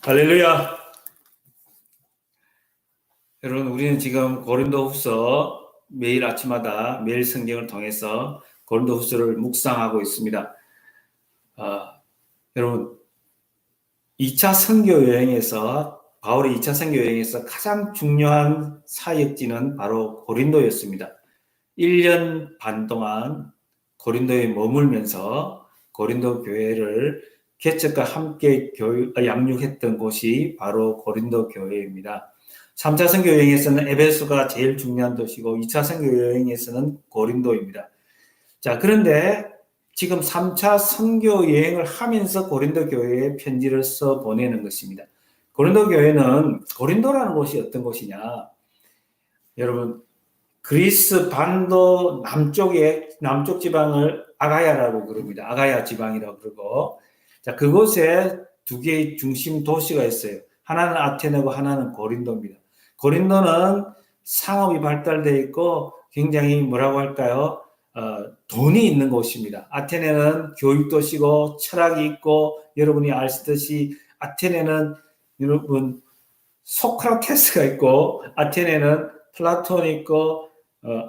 할렐루야. 여러분, 우리는 지금 고린도후서 매일 아침마다 매일 성경을 통해서 고린도후서를 묵상하고 있습니다. 여러분, 2차 선교 여행에서 바울의 2차 선교 여행에서 가장 중요한 사역지는 바로 고린도였습니다. 1년 반 동안 고린도에 머물면서 고린도 교회를 개척과 함께 양육했던 곳이 바로 고린도 교회입니다. 3차 선교 여행에서는 에베소가 제일 중요한 도시고 2차 선교 여행에서는 고린도입니다. 자, 그런데 지금 3차 선교 여행을 하면서 고린도 교회에 편지를 써 보내는 것입니다. 고린도 교회는 고린도라는 곳이 어떤 곳이냐? 여러분, 그리스 반도 남쪽 지방을 아가야라고 그럽니다. 아가야 지방이라고 그러고, 자, 그곳에 두 개의 중심 도시가 있어요. 하나는 아테네고 하나는 고린도입니다. 고린도는 상업이 발달되어 있고 굉장히 뭐라고 할까요? 돈이 있는 곳입니다. 아테네는 교육도시고 철학이 있고, 여러분이 아시듯이 아테네는 여러분 소크라테스가 있고, 아테네는 플라톤이 있고,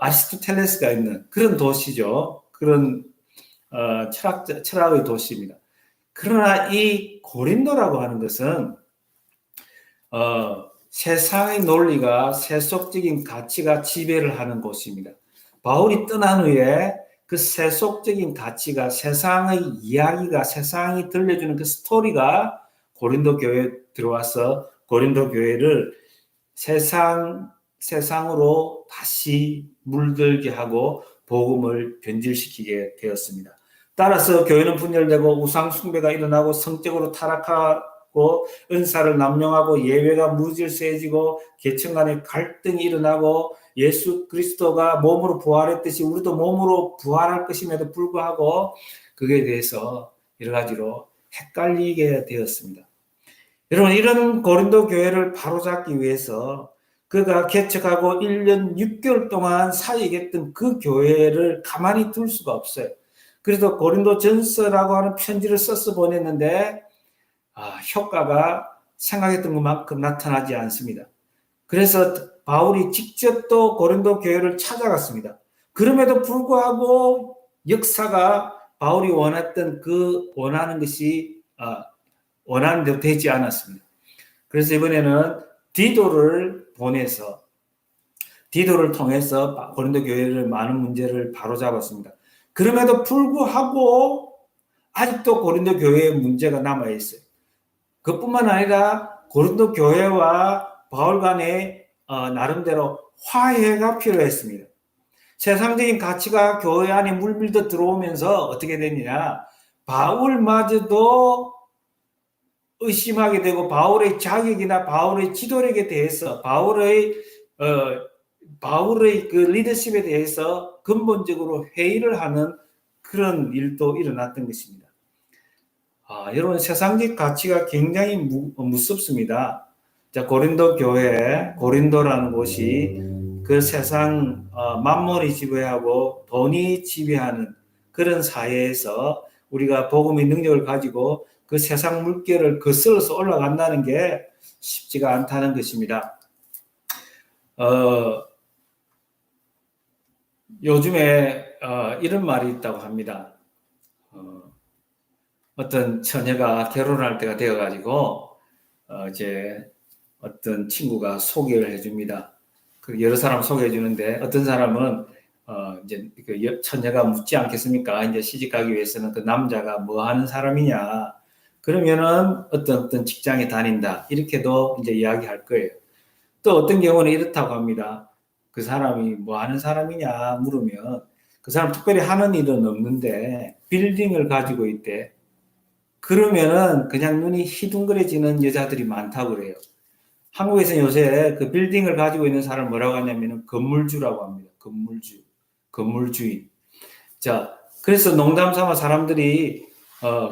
아리스토텔레스가 있는 그런 도시죠. 그런 철학의 도시입니다. 그러나 이 고린도라고 하는 것은 세상의 논리가 세속적인 가치가 지배를 하는 곳입니다. 바울이 떠난 후에 그 세속적인 가치가, 세상의 이야기가, 세상이 들려주는 그 스토리가 고린도 교회에 들어와서 고린도 교회를 세상으로 다시 물들게 하고 복음을 변질시키게 되었습니다. 따라서 교회는 분열되고 우상 숭배가 일어나고 성적으로 타락하고 은사를 남용하고 예외가 무질서해지고 계층 간의 갈등이 일어나고 예수 그리스도가 몸으로 부활했듯이 우리도 몸으로 부활할 것임에도 불구하고 그에 대해서 여러 가지로 헷갈리게 되었습니다. 여러분, 이런 고린도 교회를 바로잡기 위해서 그가 개척하고 1년 6개월 동안 사역했던 그 교회를 가만히 둘 수가 없어요. 그래서 고린도 전서라고 하는 편지를 써서 보냈는데 효과가 생각했던 것만큼 나타나지 않습니다. 그래서 바울이 직접 또 고린도 교회를 찾아갔습니다. 그럼에도 불구하고 역사가 바울이 원하는 것이 원하는 대로 되지 않았습니다. 그래서 이번에는 디도를 통해서 고린도 교회를 많은 문제를 바로잡았습니다. 그럼에도 불구하고 아직도 고린도 교회에 문제가 남아 있어요. 그뿐만 아니라 고린도 교회와 바울 간에 나름대로 화해가 필요했습니다. 세상적인 가치가 교회 안에 물밀듯 들어오면서 어떻게 되느냐? 바울마저도 의심하게 되고 바울의 자격이나 바울의 지도력에 대해서 바울의 그 리더십에 대해서 근본적으로 회의를 하는 그런 일도 일어났던 것입니다. 여러분, 세상적 가치가 굉장히 무섭습니다. 자, 고린도 교회, 고린도라는 곳이 그 세상 만몬이 지배하고 돈이 지배하는 그런 사회에서 우리가 복음의 능력을 가지고 그 세상 물결을 거슬러서 올라간다는 게 쉽지가 않다는 것입니다. 요즘에 이런 말이 있다고 합니다. 어떤 처녀가 결혼할 때가 되어가지고 이제 어떤 친구가 소개를 해줍니다. 그 여러 사람 소개해 주는데 어떤 사람은 이제 그 처녀가 묻지 않겠습니까? 이제 시집 가기 위해서는 그 남자가 뭐 하는 사람이냐? 그러면은 어떤 직장에 다닌다. 이렇게도 이제 이야기할 거예요. 또 어떤 경우는 이렇다고 합니다. 그 사람이 뭐 하는 사람이냐 물으면 그 사람 특별히 하는 일은 없는데 빌딩을 가지고 있대. 그러면은 그냥 눈이 희둥그레지는 여자들이 많다고 그래요. 한국에서는 요새 그 빌딩을 가지고 있는 사람을 뭐라고 하냐면은 건물주라고 합니다. 건물주인. 자, 그래서 농담 삼아 사람들이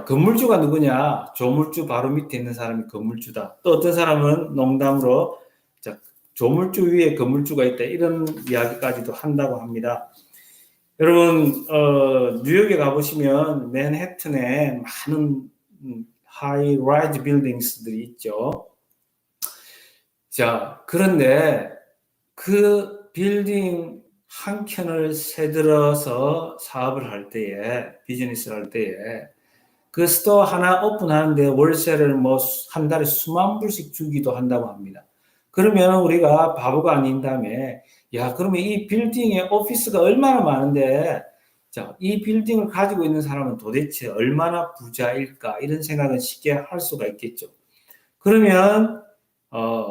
건물주가 누구냐? 조물주 바로 밑에 있는 사람이 건물주다. 또 어떤 사람은 농담으로 자, 조물주 위에 건물주가 있다. 이런 이야기까지도 한다고 합니다. 여러분, 뉴욕에 가보시면 맨해튼에 많은 high-rise buildings들이 있죠. 자, 그런데 그 빌딩 한 켠을 새들어서 사업을 할 때에, 비즈니스를 할 때에, 그 스토어 하나 오픈하는데 월세를 뭐 한 달에 수만 불씩 주기도 한다고 합니다. 그러면 우리가 바보가 아닌 다음에, 야, 그러면 이 빌딩에 오피스가 얼마나 많은데, 자, 이 빌딩을 가지고 있는 사람은 도대체 얼마나 부자일까? 이런 생각은 쉽게 할 수가 있겠죠. 그러면,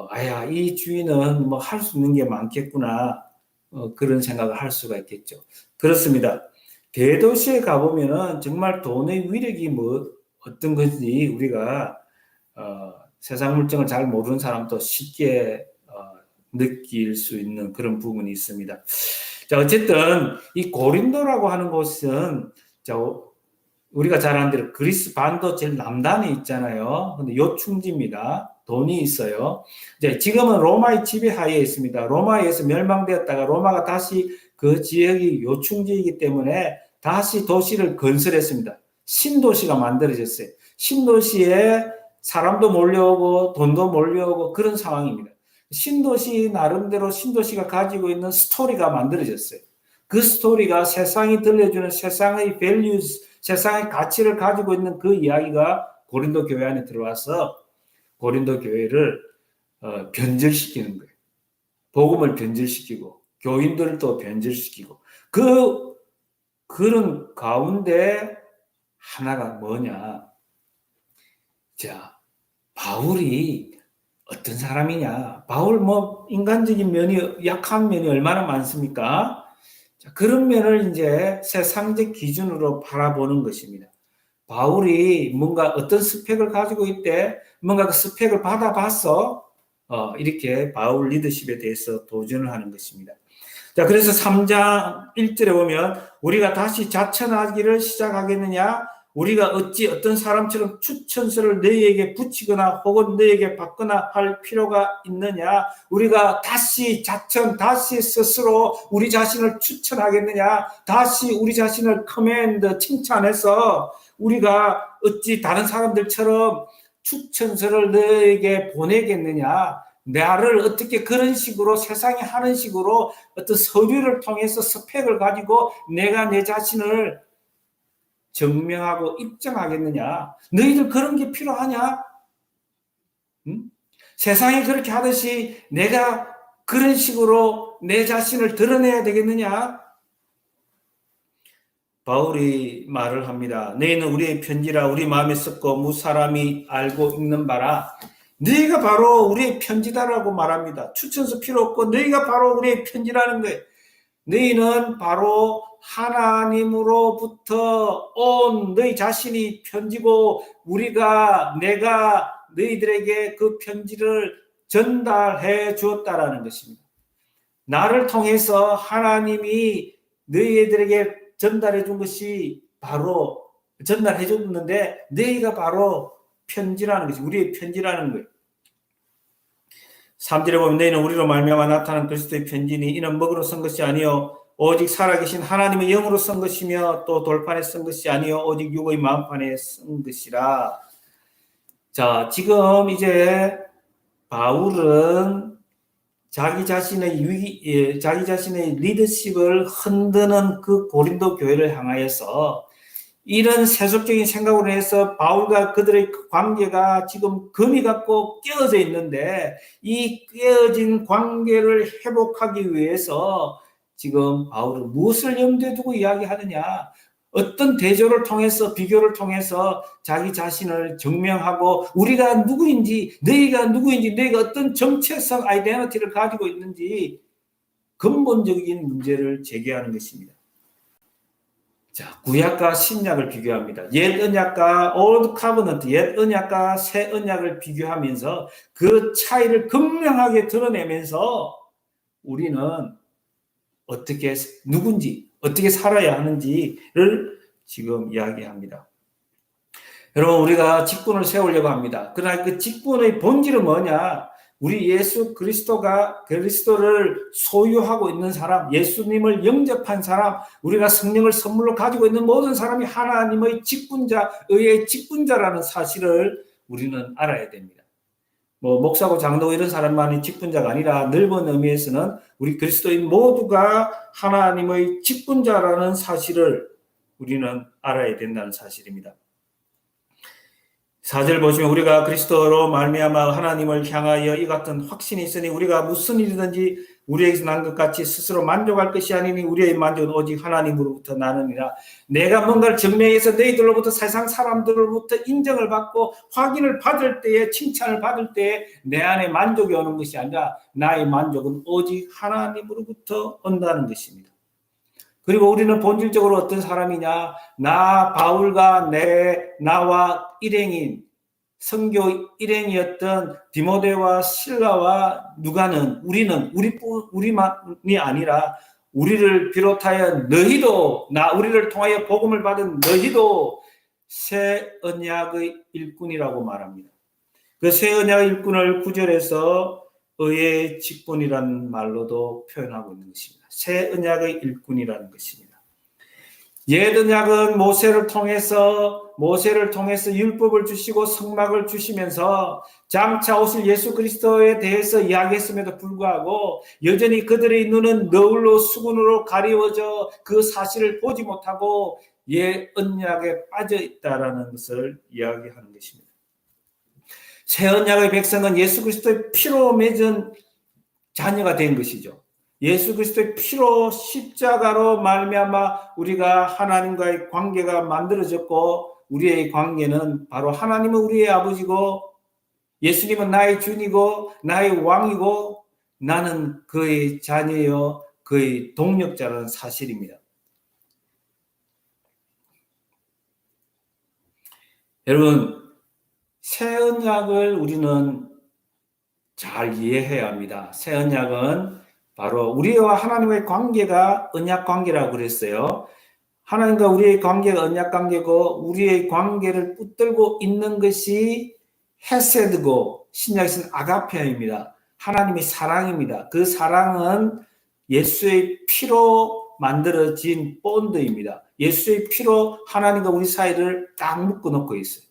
아야, 이 주인은 뭐 할 수 있는 게 많겠구나. 그런 생각을 할 수가 있겠죠. 그렇습니다. 대도시에 가보면은 정말 돈의 위력이 뭐 어떤 건지 우리가 세상 물정을 잘 모르는 사람도 쉽게 느낄 수 있는 그런 부분이 있습니다. 자, 어쨌든 이 고린도라고 하는 곳은 자, 우리가 잘 아는 대로 그리스 반도 제일 남단에 있잖아요. 근데 요충지입니다. 돈이 있어요. 이제 지금은 로마의 지배하에 있습니다. 로마에서 멸망되었다가 로마가 다시 그 지역이 요충지이기 때문에 다시 도시를 건설했습니다. 신도시가 만들어졌어요. 신도시에 사람도 몰려오고 돈도 몰려오고 그런 상황입니다. 신도시 나름대로 신도시가 가지고 있는 스토리가 만들어졌어요. 그 스토리가 세상이 들려주는 세상의 values, 세상의 가치를 가지고 있는 그 이야기가 고린도 교회 안에 들어와서 고린도 교회를 변절시키는 거예요. 복음을 변절시키고 교인들을 또 변절시키고 그런 가운데 하나가 뭐냐? 자, 바울이 어떤 사람이냐? 바울 뭐 인간적인 면이 약한 면이 얼마나 많습니까? 자, 그런 면을 이제 세상적 기준으로 바라보는 것입니다. 바울이 뭔가 어떤 스펙을 가지고 있대, 뭔가 그 스펙을 받아봤어, 이렇게 바울 리더십에 대해서 도전을 하는 것입니다. 자, 그래서 3장 1절에 보면 우리가 다시 자천하기를 시작하겠느냐? 우리가 어찌 어떤 사람처럼 추천서를 너희에게 붙이거나 혹은 너희에게 받거나 할 필요가 있느냐? 우리가 다시 다시 스스로 우리 자신을 추천하겠느냐? 다시 우리 자신을 커맨드, 칭찬해서 우리가 어찌 다른 사람들처럼 추천서를 너희에게 보내겠느냐? 나를 어떻게 그런 식으로 세상이 하는 식으로 어떤 서류를 통해서 스펙을 가지고 내가 내 자신을 증명하고 입증하겠느냐? 너희들 그런 게 필요하냐? 응? 세상이 그렇게 하듯이 내가 그런 식으로 내 자신을 드러내야 되겠느냐? 바울이 말을 합니다. 너희는 우리의 편지라 우리 마음에 썩고 무사람이 알고 읽는 바라. 너희가 바로 우리의 편지다라고 말합니다. 추천서 필요 없고 너희가 바로 우리의 편지라는 거예요. 너희는 바로 하나님으로부터 온 너희 자신이 편지고 내가 너희들에게 그 편지를 전달해 주었다라는 것입니다. 나를 통해서 하나님이 너희들에게 전달해 준 것이 바로 전달해 줬는데 너희가 바로 편지라는 것이 우리의 편지라는 거예요. 3절에 보면 너희는 우리로 말미암아 나타난 그리스도의 편지니 이는 먹으로 쓴 것이 아니요 오직 살아계신 하나님의 영으로 쓴 것이며 또 돌판에 쓴 것이 아니요 오직 육의 마음판에 쓴 것이라. 자, 지금 이제 바울은 자기 자신의 리더십을 흔드는 그 고린도 교회를 향하여서 이런 세속적인 생각으로 해서 바울과 그들의 관계가 지금 금이 갖고 깨어져 있는데 이 깨어진 관계를 회복하기 위해서 지금 바울은 무엇을 염두에 두고 이야기하느냐? 어떤 대조를 통해서 비교를 통해서 자기 자신을 증명하고 우리가 누구인지 너희가 어떤 정체성 아이덴티티를 가지고 있는지 근본적인 문제를 제기하는 것입니다. 자, 구약과 신약을 비교합니다. 옛 언약과 Old Covenant, 옛 언약과 새 언약을 비교하면서 그 차이를 극명하게 드러내면서 우리는 어떻게 누군지 어떻게 살아야 하는지를 지금 이야기합니다. 여러분, 우리가 직분을 세우려고 합니다. 그러나 그 직분의 본질은 뭐냐? 우리 예수 그리스도를 소유하고 있는 사람, 예수님을 영접한 사람, 우리가 성령을 선물로 가지고 있는 모든 사람이 하나님의 직분자, 의의 직분자라는 사실을 우리는 알아야 됩니다. 목사고 장로 이런 사람만이 직분자가 아니라 넓은 의미에서는 우리 그리스도인 모두가 하나님의 직분자라는 사실을 우리는 알아야 된다는 사실입니다. 4절 보시면 우리가 그리스도로 말미암아 하나님을 향하여 이 같은 확신이 있으니 우리가 무슨 일이든지 우리에게서 난 것 같이 스스로 만족할 것이 아니니 우리의 만족은 오직 하나님으로부터 나느니라. 내가 뭔가를 증명해서 너희들로부터 세상 사람들로부터 인정을 받고 확인을 받을 때에 칭찬을 받을 때에 내 안에 만족이 오는 것이 아니라 나의 만족은 오직 하나님으로부터 온다는 것입니다. 그리고 우리는 본질적으로 어떤 사람이냐? 나 바울과 나와 일행인 선교 일행이었던 디모데와 실라와 누가는 우리만이 아니라 우리를 비롯하여 너희도 우리를 통하여 복음을 받은 너희도 새 언약의 일꾼이라고 말합니다. 그 새 언약의 일꾼을 9절에서 의의 직분이라는 말로도 표현하고 있는 것입니다. 새 언약의 일꾼이라는 것입니다. 옛 언약은 모세를 통해서 율법을 주시고 성막을 주시면서 장차 오실 예수 그리스도에 대해서 이야기했음에도 불구하고 여전히 그들의 눈은 너울로 수군으로 가리워져 그 사실을 보지 못하고 옛 언약에 빠져 있다라는 것을 이야기하는 것입니다. 새 언약의 백성은 예수 그리스도의 피로 맺은 자녀가 된 것이죠. 예수 그리스도의 피로 십자가로 말미암아 우리가 하나님과의 관계가 만들어졌고 우리의 관계는 바로 하나님은 우리의 아버지고 예수님은 나의 주님이고 나의 왕이고 나는 그의 자녀여 그의 동력자라는 사실입니다. 여러분, 새 언약을 우리는 잘 이해해야 합니다. 새 언약은 바로 우리와 하나님의 관계가 언약 관계라고 그랬어요. 하나님과 우리의 관계가 언약 관계고 우리의 관계를 붙들고 있는 것이 헤세드고 신약에서는 아가페입니다. 하나님의 사랑입니다. 그 사랑은 예수의 피로 만들어진 본드입니다. 예수의 피로 하나님과 우리 사이를 딱 묶어놓고 있어요.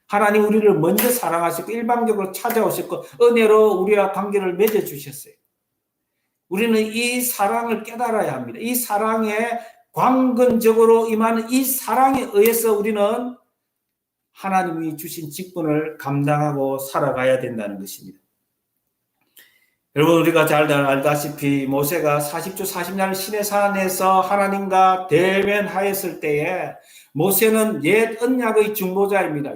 하나님 우리를 먼저 사랑하셨고 일방적으로 찾아오셨고 은혜로 우리와 관계를 맺어주셨어요. 우리는 이 사랑을 깨달아야 합니다. 이 사랑에 광근적으로 임하는 이 사랑에 의해서 우리는 하나님이 주신 직분을 감당하고 살아가야 된다는 것입니다. 여러분 우리가 잘 알다시피 모세가 40주 40년 시내산에서 하나님과 대면하였을 때에 모세는 옛 언약의 중보자입니다.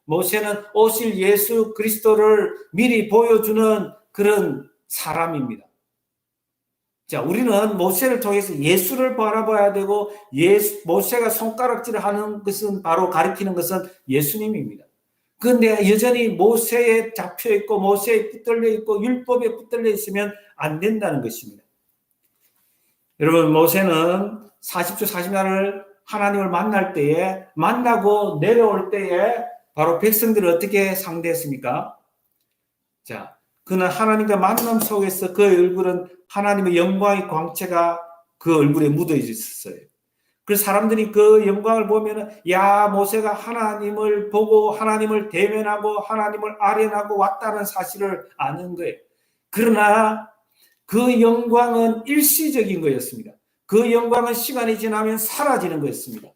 모세는 오실 예수 그리스도를 미리 보여주는 그런 사람입니다. 자, 우리는 모세를 통해서 예수를 바라봐야 되고 모세가 손가락질을 하는 것은 바로 가리키는 것은 예수님입니다. 그런데 여전히 모세에 잡혀 있고 모세에 붙들려 있고 율법에 붙들려 있으면 안 된다는 것입니다. 여러분 모세는 40주 40년을 하나님을 만날 때에 만나고 내려올 때에 바로 백성들을 어떻게 상대했습니까? 자, 그는 하나님과 만남 속에서 그의 얼굴은 하나님의 영광의 광채가 그 얼굴에 묻어 있었어요. 그래서 사람들이 그 영광을 보면은 야 모세가 하나님을 보고 하나님을 대면하고 하나님을 아련하고 왔다는 사실을 아는 거예요. 그러나 그 영광은 일시적인 거였습니다. 그 영광은 시간이 지나면 사라지는 거였습니다.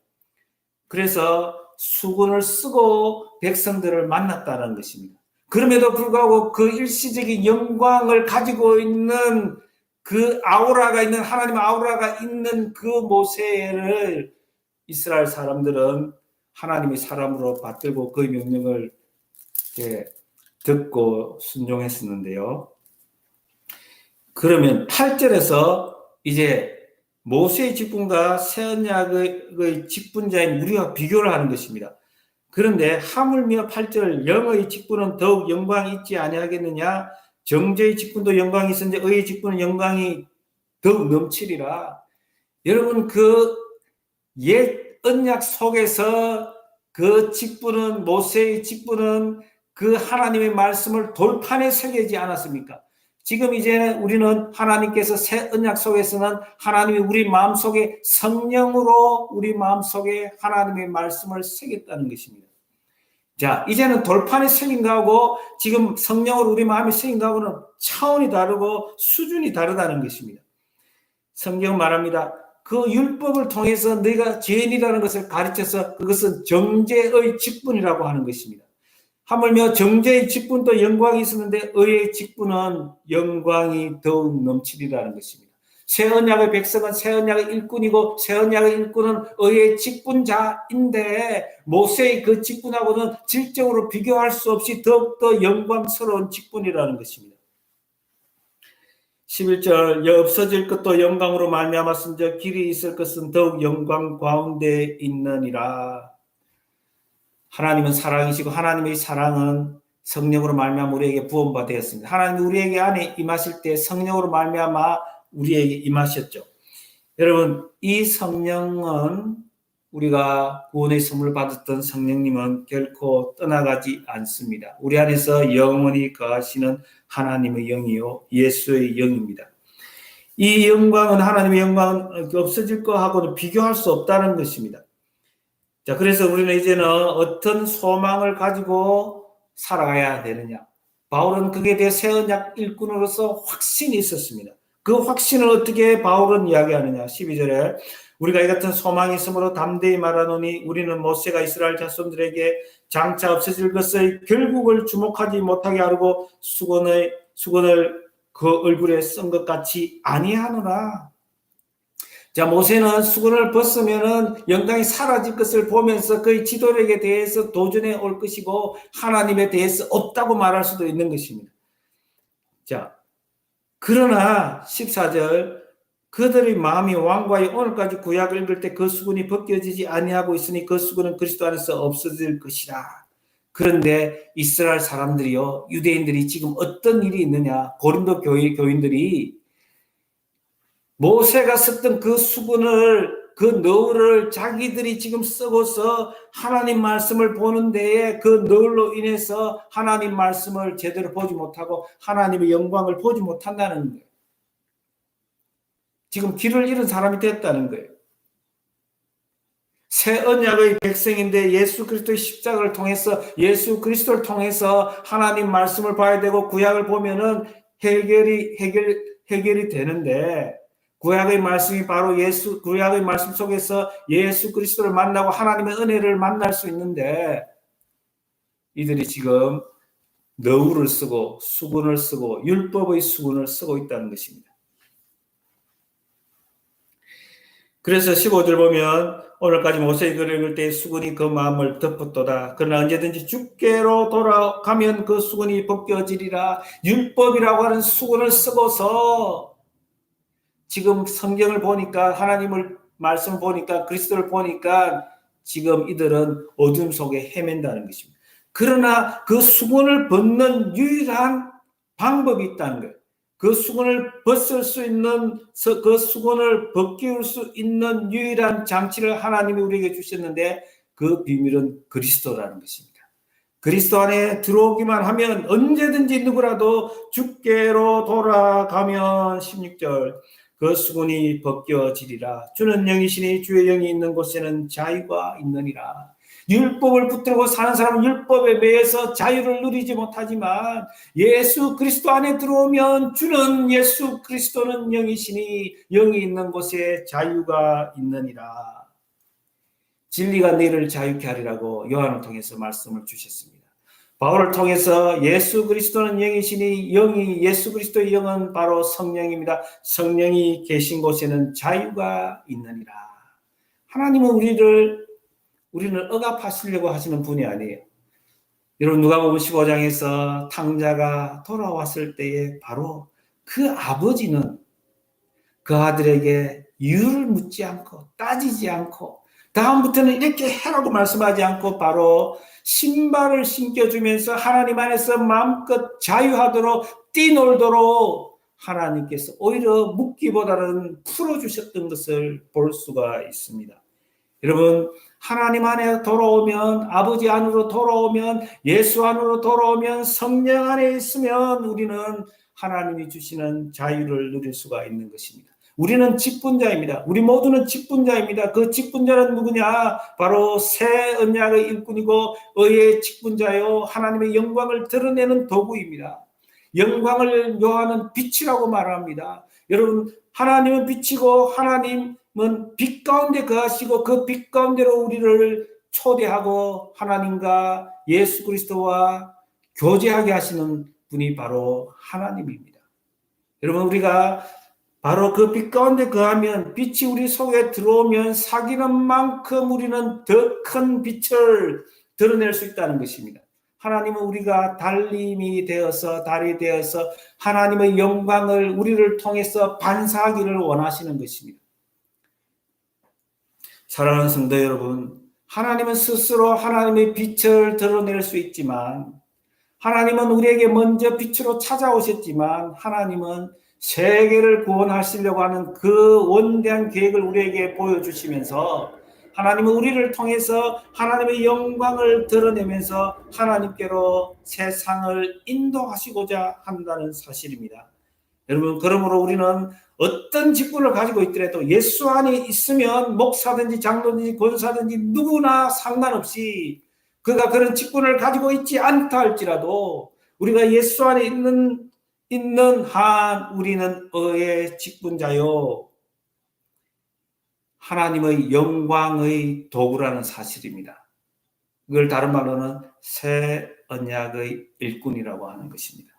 그래서 수군을 쓰고 백성들을 만났다는 것입니다. 그럼에도 불구하고 그 일시적인 영광을 가지고 있는 그 아우라가 있는 하나님의 아우라가 있는 그 모세를 이스라엘 사람들은 하나님의 사람으로 받들고 그 명령을 듣고 순종했었는데요. 그러면 8절에서 이제 모세의 직분과 새 언약의 직분자인 우리와 비교를 하는 것입니다. 그런데 하물며 8절 영의 직분은 더욱 영광이 있지 아니하겠느냐 정죄의 직분도 영광이 있었는데 의의 직분은 영광이 더욱 넘치리라. 여러분 그 옛 언약 속에서 그 직분은 모세의 직분은 그 하나님의 말씀을 돌판에 새기지 않았습니까? 지금 이제 우리는 하나님께서 새 언약 속에서는 하나님이 우리 마음속에 성령으로 우리 마음속에 하나님의 말씀을 새겼다는 것입니다. 자, 이제는 돌판에 새긴 거하고 지금 성령으로 우리 마음에 새긴 거하고는 차원이 다르고 수준이 다르다는 것입니다. 성경은 말합니다. 그 율법을 통해서 너희가 죄인이라는 것을 가르쳐서 그것은 정죄의 직분이라고 하는 것입니다. 하물며 정죄의 직분도 영광이 있었는데 의의 직분은 영광이 더욱 넘치리라는 것입니다. 새 언약의 백성은 새 언약의 일꾼이고 새 언약의 일꾼은 의의 직분자인데 모세의 그 직분하고는 질적으로 비교할 수 없이 더욱더 영광스러운 직분이라는 것입니다. 11절 없어질 것도 영광으로 말미암았은즉 길이 있을 것은 더욱 영광 가운데 있느니라. 하나님은 사랑이시고 하나님의 사랑은 성령으로 말미암아 우리에게 부음바 되었습니다. 하나님이 우리에게 안에 임하실 때 성령으로 말미암아 우리에게 임하셨죠. 여러분, 이 성령은 우리가 구원의 선물을 받았던 성령님은 결코 떠나가지 않습니다. 우리 안에서 영원히 거하시는 하나님의 영이요 예수의 영입니다. 이 영광은 하나님의 영광은 없어질 것하고는 비교할 수 없다는 것입니다. 자, 그래서 우리는 이제는 어떤 소망을 가지고 살아가야 되느냐. 바울은 그게 대해 새 언약 일꾼으로서 확신이 있었습니다. 그 확신을 어떻게 바울은 이야기하느냐. 12절에 우리가 이 같은 소망이 있으므로 담대히 말하노니 우리는 모세가 이스라엘 자손들에게 장차 없어질 것의 결국을 주목하지 못하게 하려고 수건을 그 얼굴에 쓴 것 같이 아니하노라. 자, 모세는 수건을 벗으면은 영광이 사라질 것을 보면서 그의 지도력에 대해서 도전해 올 것이고 하나님에 대해서 없다고 말할 수도 있는 것입니다. 자, 그러나 14절 그들의 마음이 왕과의 오늘까지 구약을 읽을 때 그 수건이 벗겨지지 아니하고 있으니 그 수건은 그리스도 안에서 없어질 것이라. 그런데 이스라엘 사람들이요, 유대인들이 지금 어떤 일이 있느냐. 고린도 교인들이 모세가 썼던 그 수건을 그 너울을 자기들이 지금 쓰고서 하나님 말씀을 보는 데에 그 너울로 인해서 하나님 말씀을 제대로 보지 못하고 하나님의 영광을 보지 못한다는 거예요. 지금 길을 잃은 사람이 됐다는 거예요. 새 언약의 백성인데 예수 그리스도의 십자가를 통해서 예수 그리스도를 통해서 하나님 말씀을 봐야 되고 구약을 보면은 해결이 되는데 구약의 말씀이 바로 구약의 말씀 속에서 예수 그리스도를 만나고 하나님의 은혜를 만날 수 있는데 이들이 지금 너울을 쓰고 수건을 쓰고 율법의 수건을 쓰고 있다는 것입니다. 그래서 15절 보면 오늘까지 모세의 글을 읽을 때 수건이 그 마음을 덮었도다. 그러나 언제든지 주께로 돌아가면 그 수건이 벗겨지리라. 율법이라고 하는 수건을 쓰고서 지금 성경을 보니까 하나님을 말씀을 보니까 그리스도를 보니까 지금 이들은 어둠 속에 헤맨다는 것입니다. 그러나 그 수건을 벗는 유일한 방법이 있다는 거예요. 그 수건을 벗을 수 있는 그 수건을 벗기울 수 있는 유일한 장치를 하나님이 우리에게 주셨는데 그 비밀은 그리스도라는 것입니다. 그리스도 안에 들어오기만 하면 언제든지 누구라도 주께로 돌아가면 16절 그 수건이 벗겨지리라. 주는 영이시니 주의 영이 있는 곳에는 자유가 있느니라. 율법을 붙들고 사는 사람은 율법에 매여서 자유를 누리지 못하지만 예수 그리스도 안에 들어오면 주는 예수 그리스도는 영이시니 영이 있는 곳에 자유가 있느니라. 진리가 너희를 자유케 하리라고 요한을 통해서 말씀을 주셨습니다. 바울을 통해서 예수 그리스도는 영이시니 영이 예수 그리스도의 영은 바로 성령입니다. 성령이 계신 곳에는 자유가 있느니라. 하나님은 우리는 억압하시려고 하시는 분이 아니에요. 여러분 누가복음 15장에서 탕자가 돌아왔을 때에 바로 그 아버지는 그 아들에게 이유를 묻지 않고 따지지 않고 다음부터는 이렇게 해라고 말씀하지 않고 바로 신발을 신겨주면서 하나님 안에서 마음껏 자유하도록 뛰놀도록 하나님께서 오히려 묻기보다는 풀어주셨던 것을 볼 수가 있습니다. 여러분 하나님 안에 돌아오면, 아버지 안으로 돌아오면, 예수 안으로 돌아오면, 성령 안에 있으면 우리는 하나님이 주시는 자유를 누릴 수가 있는 것입니다. 우리는 직분자입니다. 우리 모두는 직분자입니다. 그 직분자는 누구냐? 바로 새 언약의 일꾼이고 의의 직분자요 하나님의 영광을 드러내는 도구입니다. 영광을 요하는 빛이라고 말합니다. 여러분, 하나님은 빛이고 하나님은 빛 가운데 거하시고 그 빛 가운데로 우리를 초대하고 하나님과 예수 그리스도와 교제하게 하시는 분이 바로 하나님입니다. 여러분, 우리가 바로 그 빛 가운데 거하면, 빛이 우리 속에 들어오면 사귀는 만큼 우리는 더 큰 빛을 드러낼 수 있다는 것입니다. 하나님은 우리가 달이 되어서 하나님의 영광을 우리를 통해서 반사하기를 원하시는 것입니다. 사랑하는 성도 여러분, 하나님은 스스로 하나님의 빛을 드러낼 수 있지만, 하나님은 우리에게 먼저 빛으로 찾아오셨지만, 하나님은 세계를 구원하시려고 하는 그 원대한 계획을 우리에게 보여주시면서 하나님은 우리를 통해서 하나님의 영광을 드러내면서 하나님께로 세상을 인도하시고자 한다는 사실입니다. 여러분, 그러므로 우리는 어떤 직분을 가지고 있더라도 예수 안에 있으면 목사든지 장로든지 권사든지 누구나 상관없이 그가 그런 직분을 가지고 있지 않다 할지라도 우리가 예수 안에 있는 한 우리는 의의 직분자요 하나님의 영광의 도구라는 사실입니다. 그걸 다른 말로는 새 언약의 일꾼이라고 하는 것입니다.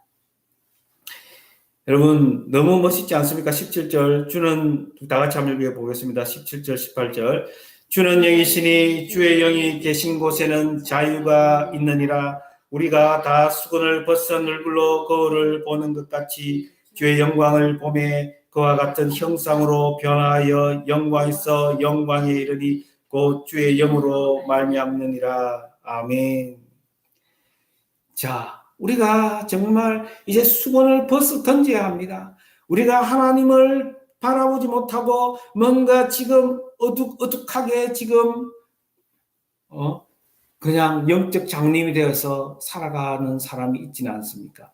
여러분, 너무 멋있지 않습니까? 17절, 주는 다 같이 한번 읽어보겠습니다. 17절, 18절. 주는 영이시니 주의 영이 계신 곳에는 자유가 있느니라. 우리가 다 수건을 벗은 얼굴로 거울을 보는 것 같이 주의 영광을 보매 그와 같은 형상으로 변하여 영광에서 영광에 이르니 곧 주의 영으로 말미암느니라. 아멘. 자, 우리가 정말 이제 수건을 벗어 던져야 합니다. 우리가 하나님을 바라보지 못하고 뭔가 지금 어둑하게 지금 그냥 영적 장님이 되어서 살아가는 사람이 있지는 않습니까?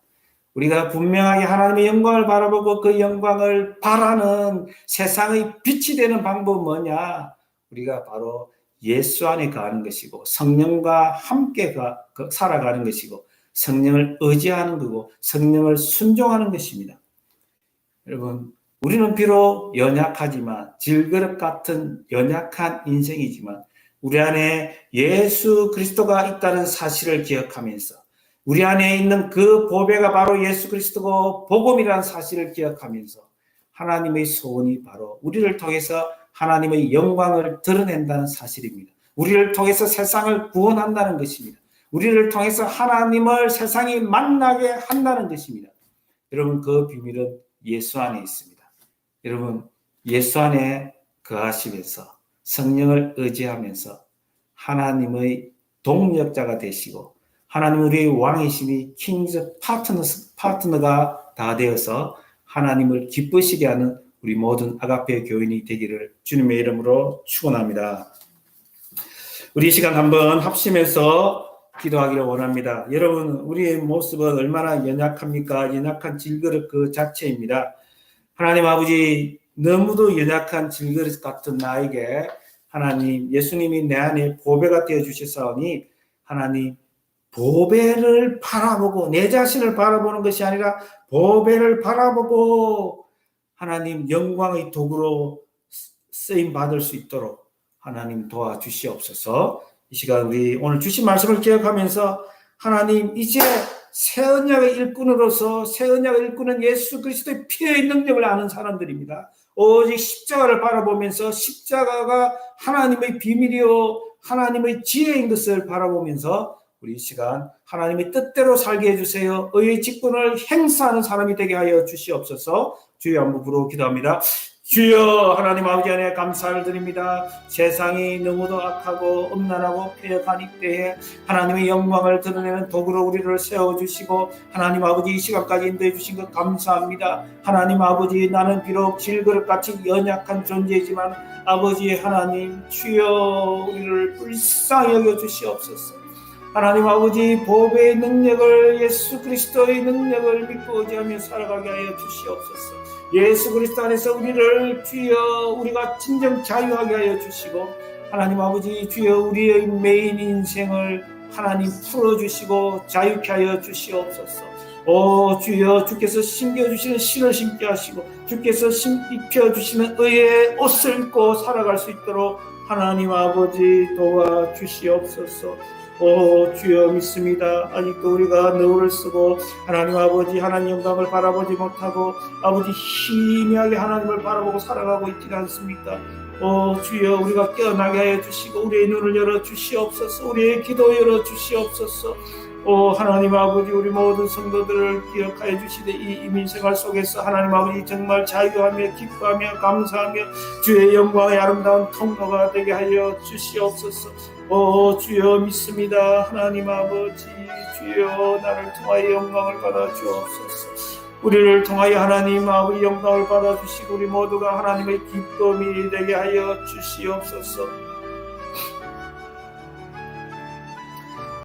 우리가 분명하게 하나님의 영광을 바라보고 그 영광을 바라는 세상의 빛이 되는 방법은 뭐냐? 우리가 바로 예수 안에 거하는 것이고 성령과 함께 살아가는 것이고 성령을 의지하는 거고 성령을 순종하는 것입니다. 여러분, 우리는 비록 연약하지만 질그릇 같은 연약한 인생이지만 우리 안에 예수 그리스도가 있다는 사실을 기억하면서 우리 안에 있는 그 보배가 바로 예수 그리스도고 복음이라는 사실을 기억하면서 하나님의 소원이 바로 우리를 통해서 하나님의 영광을 드러낸다는 사실입니다. 우리를 통해서 세상을 구원한다는 것입니다. 우리를 통해서 하나님을 세상이 만나게 한다는 것입니다. 여러분, 그 비밀은 예수 안에 있습니다. 여러분, 예수 안에 거하시면서 성령을 의지하면서 하나님의 동력자가 되시고 하나님 우리의 왕이심이 킹즈 파트너가 다 되어서 하나님을 기쁘시게 하는 우리 모든 아가페 교인이 되기를 주님의 이름으로 축원합니다. 우리 이 시간 한번 합심해서 기도하기를 원합니다. 여러분, 우리의 모습은 얼마나 연약합니까? 연약한 질그릇 그 자체입니다. 하나님 아버지, 너무도 연약한 질그릇 같은 나에게 하나님, 예수님이 내 안에 보배가 되어 주셨사오니 하나님, 보배를 바라보고 내 자신을 바라보는 것이 아니라 보배를 바라보고 하나님 영광의 도구로 쓰임 받을 수 있도록 하나님 도와주시옵소서. 이 시간 우리 오늘 주신 말씀을 기억하면서 하나님 이제 새 언약의 일꾼으로서 새 언약의 일꾼은 예수 그리스도의 피의 능력을 아는 사람들입니다. 오직 십자가를 바라보면서 십자가가 하나님의 비밀이요 하나님의 지혜인 것을 바라보면서 우리 이 시간 하나님의 뜻대로 살게 해주세요. 의의 직분을 행사하는 사람이 되게 하여 주시옵소서. 주여 한번 부르고 기도합니다. 주여 하나님 아버지 안에 감사를 드립니다. 세상이 너무도 악하고 음란하고 폐역한 이때에 하나님의 영광을 드러내는 도구로 우리를 세워주시고 하나님 아버지 이 시간까지 인도해 주신 것 감사합니다. 하나님 아버지 나는 비록 질그릇같이 연약한 존재이지만 아버지 하나님 주여 우리를 불쌍히 여겨 주시옵소서. 하나님 아버지 보배의 능력을 예수 그리스도의 능력을 믿고 의지하며 살아가게 하여 주시옵소서. 예수 그리스도 안에서 우리를 주여 우리가 진정 자유하게 하여 주시고 하나님 아버지 주여 우리의 메인 인생을 하나님 풀어주시고 자유케 하여 주시옵소서. 오 주여 주께서 심겨주시는 신을 신게 하시고 주께서 입혀주시는 의의 옷을 입고 살아갈 수 있도록 하나님 아버지 도와주시옵소서. 오 주여 믿습니다. 아직도 우리가 너울을 쓰고 하나님 아버지 하나님 영광을 바라보지 못하고 아버지 희미하게 하나님을 바라보고 살아가고 있지 않습니까? 오 주여 우리가 깨어나게 하여 주시고 우리의 눈을 열어 주시옵소서. 우리의 기도 열어 주시옵소서. 오 하나님 아버지 우리 모든 성도들을 기억하여 주시되 이 이민생활 속에서 하나님 아버지 정말 자유하며 기뻐하며 감사하며 주의 영광의 아름다운 통로가 되게 하여 주시옵소서. 오 주여 믿습니다. 하나님 아버지 주여 나를 통하여 영광을 받아 주옵소서. 우리를 통하여 하나님 아버지 영광을 받아 주시고 우리 모두가 하나님의 기쁨이 되게 하여 주시옵소서.